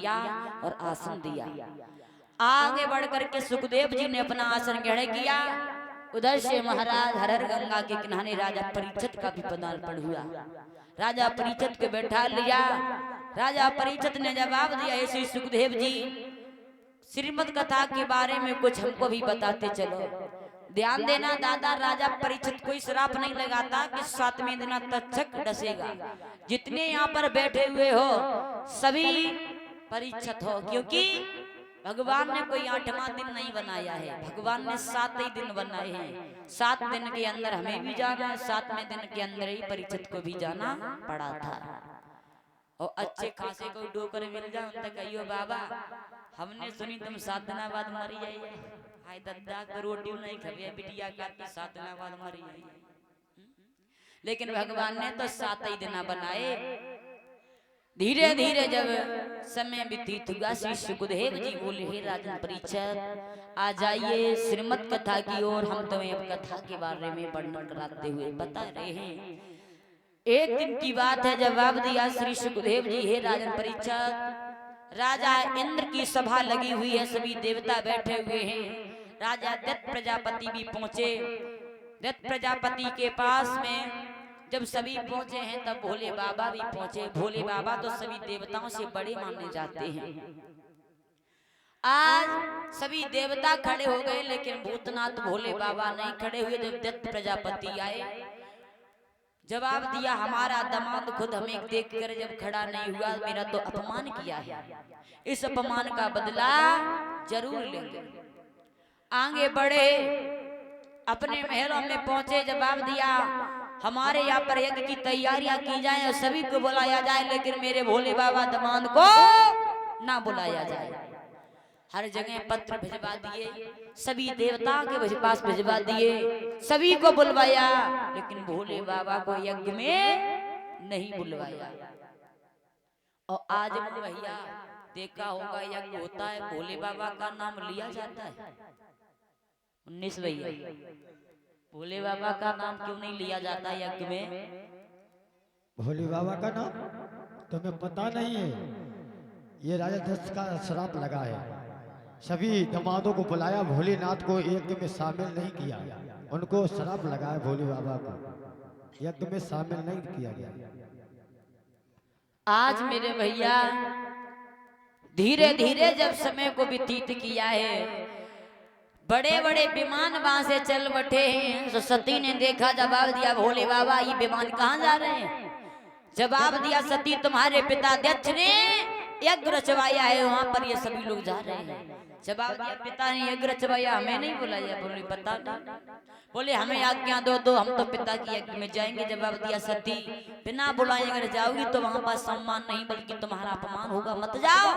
लिया और आसन दिया। आगे बढ़ करके सुखदेव जी ने अपना आसन ग्रहण किया। उधर से महाराज हरहर गंगा के किनारे राजा परीक्षित का भी पदार्पण हुआ। राजा परीक्षित को बैठा लिया। राजा परीक्षित ने जवाब दिया, ऐसे सुखदेव जी श्रीमद् कथा के बारे में कुछ हमको भी बताते चलो। ध्यान देना दादा, राजा परीक्षित कोई श्राप नहीं लगाता कि 7वें दिन तक्षक डसेगा। जितने यहाँ पर बैठे हुए हो सभी परीक्षित हो, क्योंकि भगवान ने कोई 8वां दिन नहीं बनाया है, भगवान ने 7 ही दिन बनाए हैं। 7 दिन के अंदर हमें भी जाना है, 7वें दिन के अंदर ही परीक्षित को भी जाना पड़ा था। और अच्छे खासे कोई डोकर मिल जाए उनसे कहियो बाबा हमने सुनी तुम 7 दिन बाद मरी जाइए। हाय दद्दा को रोटी नहीं खावे बिटिया का 7 दिन बाद मरी जाइए। लेकिन भगवान ने तो 7 ही दिन बनाए। धीरे धीरे जब समय व्यतीत हुआ श्री सुखदेव जी बोले, हे राजन परीक्षित आ जाइए श्रीमद् कथा की ओर, हम तुम्हें अब कथा के बारे में वर्णन कराते हुए बता रहे हैं। एक दिन की बात है, जवाब दिया श्री सुखदेव जी, हे राजन परीक्षित राजा इंद्र की सभा लगी हुई है, सभी देवता बैठे हुए हैं। राजा दत्त प्रजापति भी पहुंचे। दत्त प्रजापति के पास में जब सभी पहुंचे हैं तब भोले बाबा भी पहुंचे। भोले बाबा तो सभी देवताओं से बड़े माने जाते हैं। आज सभी देवता खड़े हो गए लेकिन भूतनाथ भोले बाबा नहीं खड़े हुए। जब दत्त प्रजापति आए जवाब दिया, हमारा दामाद खुद हमें देख कर जब खड़ा नहीं हुआ, मेरा तो अपमान किया है, इस अपमान का बदला जरूर लेंगे। आगे बढ़े, अपने महलों में पहुंचे। जवाब दिया, हमारे यहाँ पर यज्ञ की तैयारियां की जाए और सभी को बुलाया जाए, लेकिन मेरे भोले बाबा दामाद को ना बुलाया जाए। हर जगह पत्र भिजवा दिए, सभी देवताओं के पास भिजवा दिए, सभी को बुलवाया, लेकिन भोले बाबा को यज्ञ में नहीं बुलवाया। और आज भैया देखा होगा यज्ञ होता है, भोले बाबा का नाम लिया जाता है। 19 भैया भोले बाबा का नाम क्यों नहीं लिया जाता यज्ञ में? भोले बाबा का नाम तुम्हें पता नहीं है? ये राजा दत्त का श्राप लगा है। सभी दामादों को बुलाया, भोलेनाथ को यज्ञ में शामिल नहीं किया। उनको श्राप लगा है, भोले बाबा को यज्ञ में शामिल नहीं किया गया। आज मेरे भैया धीरे धीरे जब समय को व्यतीत किया है, बड़े बड़े विमान वहां से चल बैठे हैं। तो सती ने देखा, जवाब दिया, भोले बाबा ये विमान कहाँ जा रहे हैं? जवाब दिया, सती तुम्हारे पिता दक्ष ने यज्ञ रचवाया है, वहां पर ये सभी लोग जा रहे हैं। जवाब दिया, पिता ने यज्ञ रचवाया, हमें नहीं बुलाया। बोले पता नहीं। बोले हमें आज्ञा दो, हम तो पिता की यज्ञ में जाएंगे। जवाब दिया, सती बिना बुलाए अगर जाओगी तो वहां पर सम्मान नहीं बल्कि तुम्हारा अपमान होगा, मत जाओ।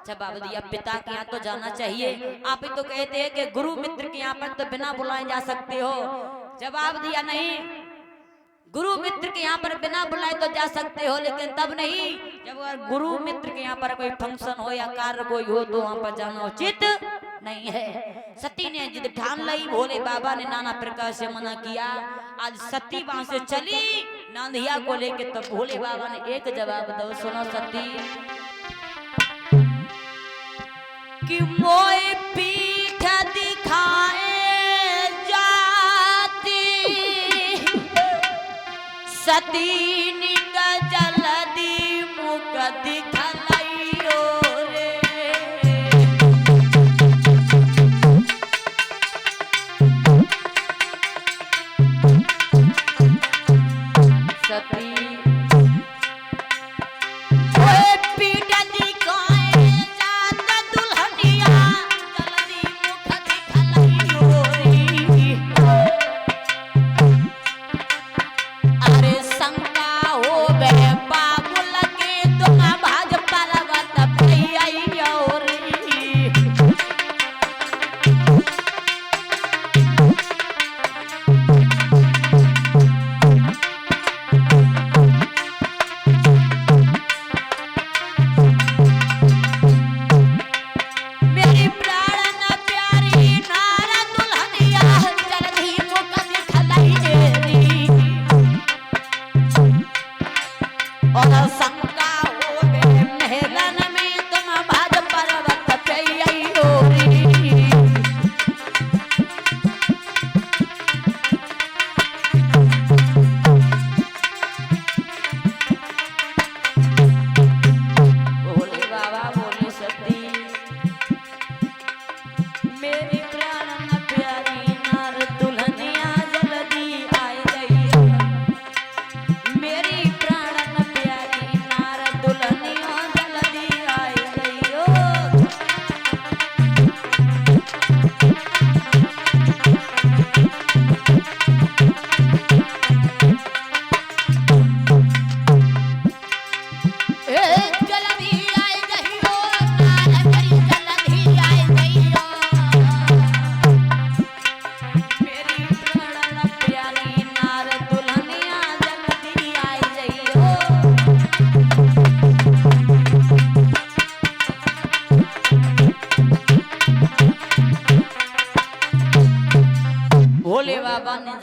जवाब दिया, पिता के यहाँ तो जाना चाहिए। आप ही तो कहते हैं कि गुरु मित्र के यहाँ पर तो बिना बुलाए जा सकते हो। जवाब दिया, नहीं, गुरु मित्र के यहाँ पर बिना बुलाए तो जा सकते हो, लेकिन तब नहीं जब गुरु मित्र के यहाँ पर कोई फंक्शन हो या कार्य कोई हो तो वहां पर जाना उचित नहीं है। सती ने जिद ठान ली, भोले बाबा ने नाना प्रकार से मना किया। आज सती वहां से चली नांदिया को लेके, तो भोले बाबा ने एक जवाब दो, सुनो सती, कि मोए पीठ दिखाए सती निक जलदी मुख दिखलाइयो रे। सती पीठ दिखाए जात दुल्हनिया, जल्दी मुख दिखलाइयो रे। अरे शंका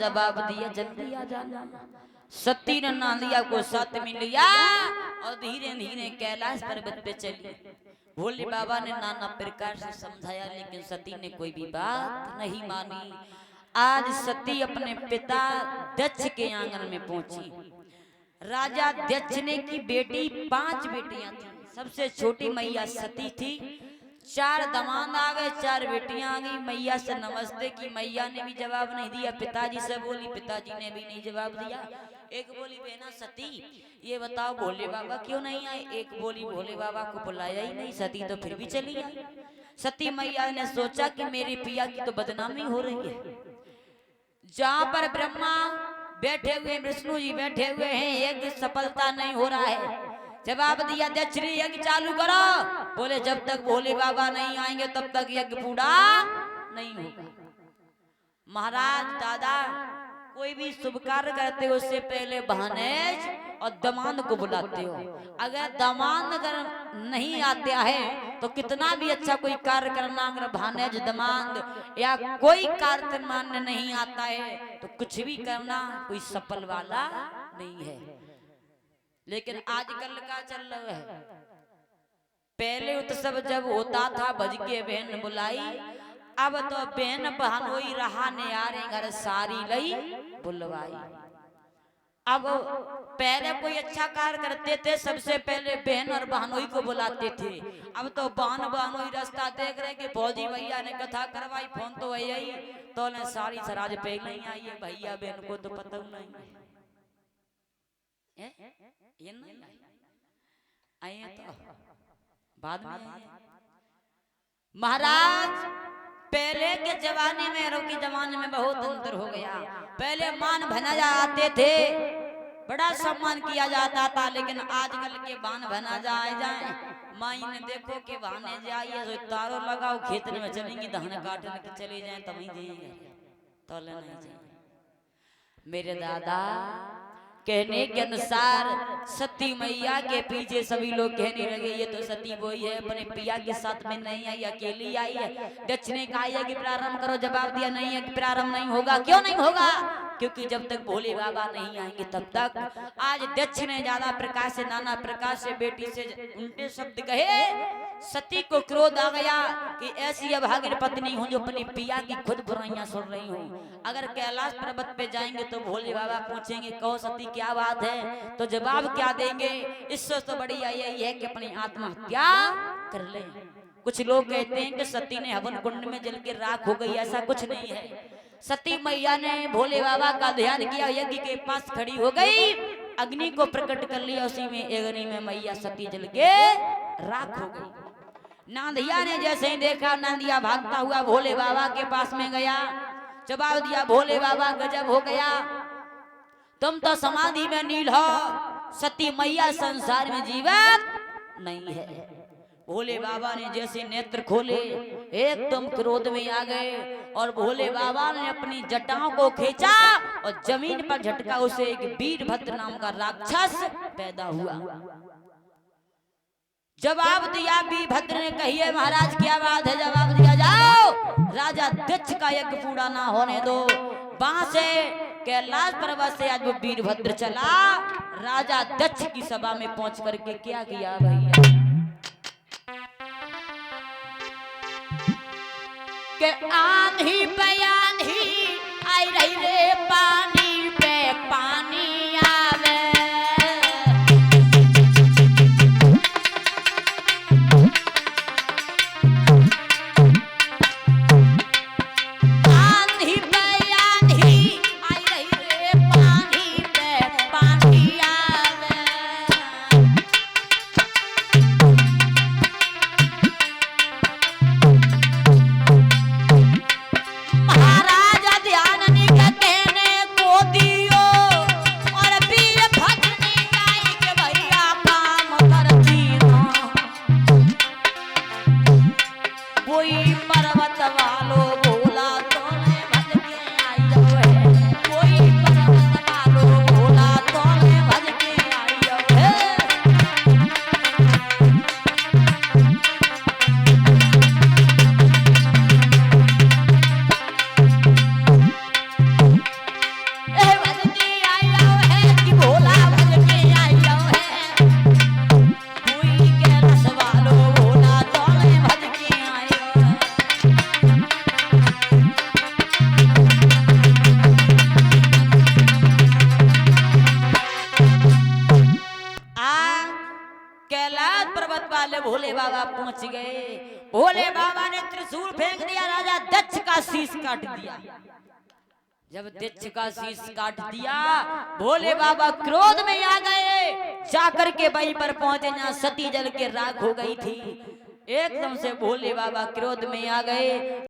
जवाब दिया जल्दी आ जाना। सती ने नांदिया को साथ में लिया और धीरे धीरे कैलाश पर्वत पे चली। भोले बाबा ने नाना प्रकार से समझाया लेकिन सती ने कोई भी बात नहीं मानी। आज सती अपने पिता दक्ष के आंगन में पहुंची। राजा दक्ष ने की बेटी 5 बेटियां थी। सबसे छोटी मैया सती थी। 4 दामाद आ गए, 4 बेटियां आ गई। मैया से नमस्ते की, मैया ने भी जवाब नहीं दिया। पिताजी से बोली, पिताजी ने भी नहीं जवाब दिया। एक बोली बेना सती ये बताओ भोले बाबा क्यों नहीं आए? एक बोली भोले बाबा को बुलाया ही नहीं। सती तो फिर भी चली आई। सती मैया ने सोचा कि मेरे पिया की तो बदनामी हो रही है। जहां पर ब्रह्मा बैठे हुए, विष्णु जी बैठे हुए हैं, यज्ञ सफलता नहीं हो रहा है। जवाब दिया दक्ष ने यज्ञ चालू करो। बोले जब तक भोले बाबा नहीं आएंगे तब तक यज्ञ पूरा नहीं होगा। महाराज दादा कोई भी शुभ कार्य करते हो उससे पहले भानेज और दामाद को बुलाते हो। अगर दामाद अगर नहीं आते है तो कितना भी अच्छा कोई कार्य करना, अगर भानेज दामाद या कोई कार्य मान्य नहीं आता है तो कुछ भी करना कोई सफल वाला नहीं है। लेकिन आजकल का चल रहा है, पहले उत्सव जब होता था भज के बहन बुलाई, अब तो बहन बहनोई रहा ने यारे घर सारी लई बुलवाई। अब पहले कोई अच्छा कार्य करते थे सबसे पहले बहन और बहनोई को बुलाते थे। अब तो बहन बहनोई रास्ता देख रहे कि फौजी भैया ने कथा करवाई, फोन तो वही आई तो ने सारी सराज पहले ही आई है। भैया बहन को तो पता नहीं है, ये नहीं आए तो बाद में। महाराज पहले के जमाने में और के जमाने में बहुत अंतर हो गया। पहले मान भनाजा आते थे, बड़ा सम्मान किया जाता था, लेकिन आजकल के बान भना जाए माई ने देखो के बहाने जाइए तो तारों लगाओ खेत में चलेंगे धान काटने के चले जाए तभी जाएंगे तो नहीं जाएंगे। मेरे दादा कहने के अनुसार सती मैया के पीछे सभी लोग कहने लगे ये तो सती वही है, अपने पिया के साथ में नहीं आई, अकेली आई है। दक्ष ने कहा है कि प्रारंभ करो। जवाब दिया नहीं है कि प्रारंभ नहीं होगा। क्यों नहीं होगा? क्योंकि जब तक भोले बाबा नहीं आएंगे तब तक। आज दक्ष ने ज्यादा प्रकार से नाना प्रकार से बेटी से उल्टे शब्द कहे। सती को क्रोध आ गया कि ऐसी अभागिन पत्नी हूँ जो अपनी पिया की खुद बुराइयां सुन रही हूँ। अगर कैलाश पर्वत पे जाएंगे तो भोले बाबा पूछेंगे कहो सती क्या बात है, तो जवाब क्या देंगे? इससे तो बढ़िया यही है कि अपनी आत्महत्या कर ले। कुछ लोग कहते हैं कि सती ने हवन कुंड में जल के राख हो गई, ऐसा कुछ नहीं है। सती मैया ने भोले बाबा का ध्यान किया, यज्ञ के पास खड़ी हो गई, अग्नि को प्रकट कर लिया, उसी में अग्नि में मैया सती जल के राख हो गई। नांदिया ने जैसे ही देखा, नांदिया भागता हुआ भोले बाबा के पास में गया। जवाब दिया भोले बाबा गजब हो गया, तुम तो समाधि में नील हो, सती मैया संसार में जीवित नहीं है। भोले बाबा ने जैसे नेत्र खोले एकदम क्रोध में आ गए और भोले बाबा ने अपनी जटाओं को खींचा और जमीन पर झटका, उसे एक वीरभद्र नाम का राक्षस पैदा हुआ। जवाब दिया वीरभद्र ने, कहिए महाराज क्या बात है? जवाब दिया जाओ राजा दक्ष का यज्ञ पूरा ना होने दो। वहां से कैलाश पर्वत से आज वो वीरभद्र चला, राजा दक्ष की सभा में पहुंच करके क्या किया भैया के आंधी पे आंधी आई रही रे, पानी पे पानी आवे। आंधी पे आंधी आई रही रे, पानी पे पानी आवे। महाराजा ध्यान नहीं कहने पे भोले बाबा पहुंच गए। भोले बाबा ने त्रिशूल फेंक दिया, राजा दक्ष का शीश काट दिया। जब दक्ष का शीश काट दिया, भोले बाबा क्रोध में आ गए, जाकर के वहीं पर पहुंचे जहां सती जल के राख हो गई थी। एकदम से भोले बाबा क्रोध में आ गए।